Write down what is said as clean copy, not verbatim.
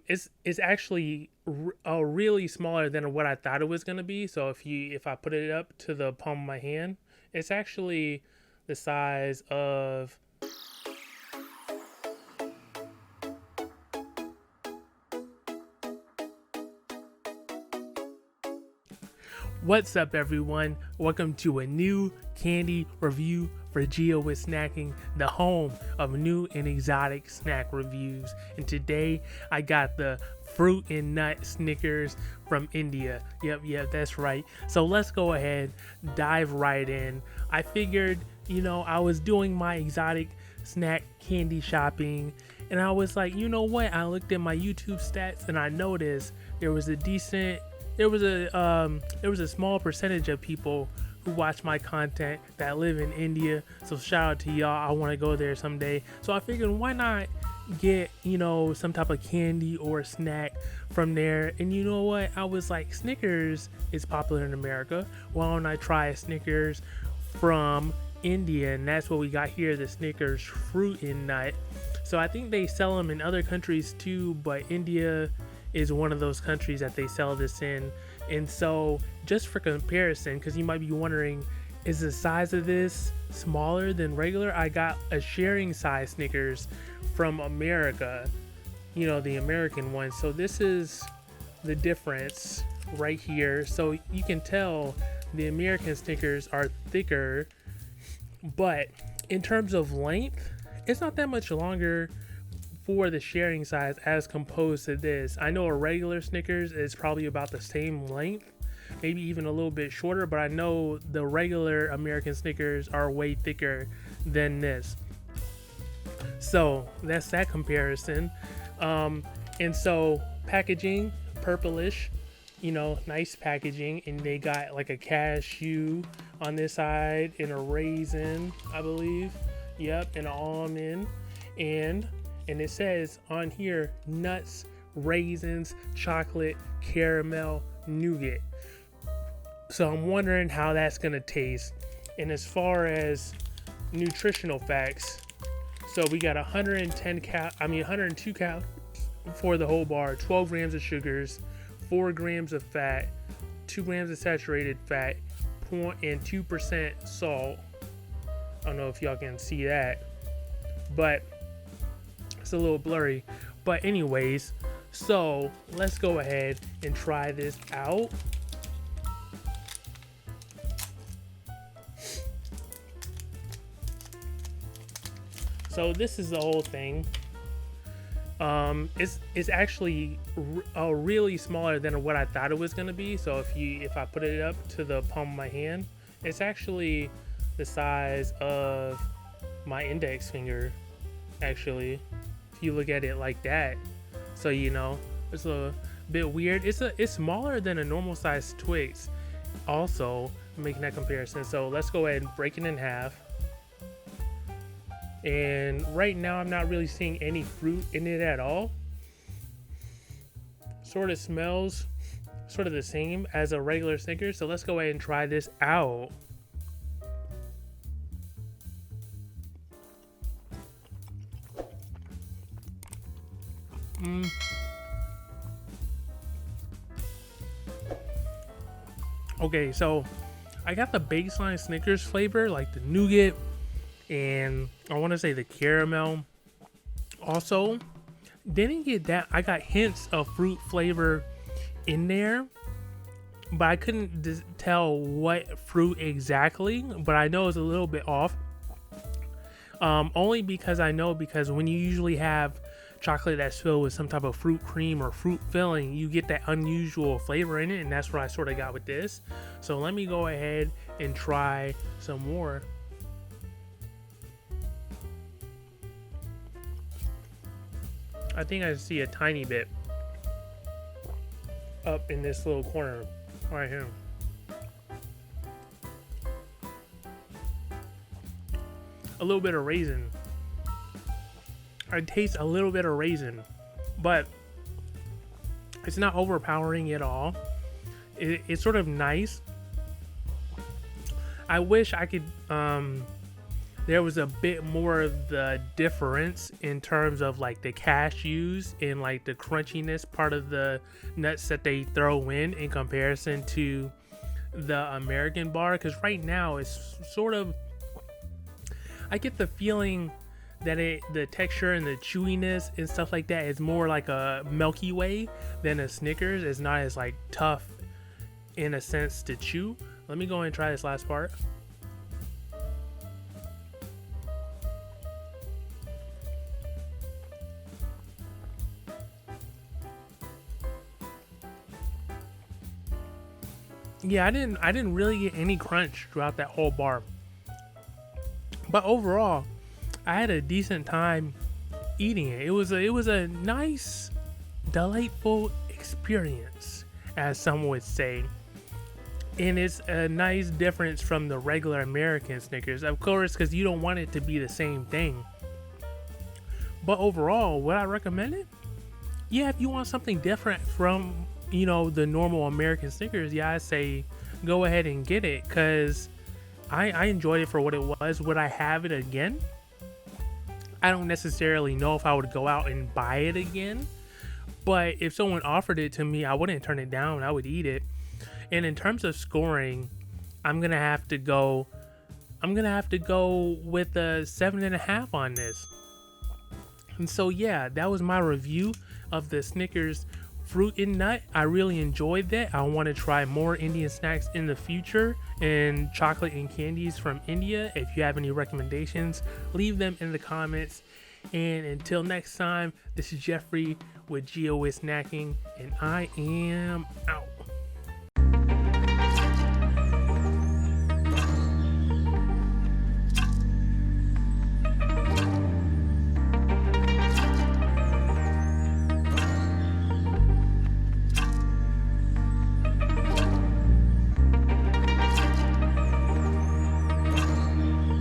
it's actually really smaller than what I thought it was gonna be. So if I put it up to the palm of my hand, it's actually the size of. What's up, everyone? Welcome to a new candy review for Geo with Snacking, the home of new and exotic snack reviews. And today I got the fruit and nut Snickers from India. Yep, that's right. So let's go ahead, dive right in. I figured, I was doing my exotic snack candy shopping, and I was like, you know what? I looked at my YouTube stats and I noticed there was a small percentage of people who watch my content that live in India. So shout out to y'all. I want to go there someday. So I figured, why not get, some type of candy or snack from there? And you know what? I was like, Snickers is popular in America. Why don't I try a Snickers from India? And that's what we got here, the Snickers Fruit Nut. So I think they sell them in other countries too, but India is one of those countries that they sell this in. And so just for comparison, because you might be wondering, is the size of this smaller than regular? I got a sharing size Snickers from America, the American one. So this is the difference right here. So you can tell the American Snickers are thicker, but in terms of length, it's not that much longer for the sharing size as composed to this. I know a regular Snickers is probably about the same length, maybe even a little bit shorter, but I know the regular American Snickers are way thicker than this. So that's that comparison. And so packaging, purplish, nice packaging, and they got like a cashew on this side and a raisin, I believe. Yep, and an almond, and it says on here, nuts, raisins, chocolate, caramel, nougat. So I'm wondering how that's gonna taste. And as far as nutritional facts, so we got 102 calories for the whole bar, 12 grams of sugars, 4 grams of fat, 2 grams of saturated fat, and 2% salt. I don't know if y'all can see that, but it's a little blurry. But anyways, so let's go ahead and try this out. So this is the whole thing. It's actually really smaller than what I thought it was gonna be. So if I put it up to the palm of my hand, it's actually the size of my index finger, actually, if you look at it like that. So it's a bit weird. It's smaller than a normal size Twix, also making that comparison. So let's go ahead and break it in half. And right now I'm not really seeing any fruit in it at all. Sort of smells sort of the same as a regular Snickers. So let's go ahead and try this out. Okay, so I got the baseline Snickers flavor, like the nougat, and I want to say the caramel. Also, didn't get that. I got hints of fruit flavor in there, but I couldn't tell what fruit exactly. But I know it's a little bit off. Only because when you usually have chocolate that's filled with some type of fruit cream or fruit filling, you get that unusual flavor in it, and that's what I sort of got with this. So let me go ahead and try some more. I think I see a tiny bit up in this little corner right here. A little bit of raisin. I taste a little bit of raisin, but it's not overpowering at all. It's sort of nice. I wish I could there was a bit more of the difference in terms of like the cashews and like the crunchiness part of the nuts that they throw in comparison to the American bar. Because right now it's sort of, I get the feeling that the texture and the chewiness and stuff like that is more like a Milky Way than a Snickers. It's not as like tough in a sense to chew. Let me go and try this last part. Yeah, I didn't really get any crunch throughout that whole bar. But overall, I had a decent time eating it. It was a nice, delightful experience, as some would say. And it's a nice difference from the regular American Snickers, of course, because you don't want it to be the same thing. But overall, would I recommend it? Yeah, if you want something different from, the normal American Snickers, yeah, I say go ahead and get it, because I enjoyed it for what it was. Would I have it again? I don't necessarily know if I would go out and buy it again, but if someone offered it to me, I wouldn't turn it down. I would eat it. And in terms of scoring, I'm gonna have to go with a 7.5 on this. And so yeah, that was my review of the Snickers Fruit and Nut. I really enjoyed that. I want to try more Indian snacks in the future and chocolate and candies from India. If you have any recommendations, leave them in the comments. And until next time, this is Jeffrey with Geo with Snacking, and I am out.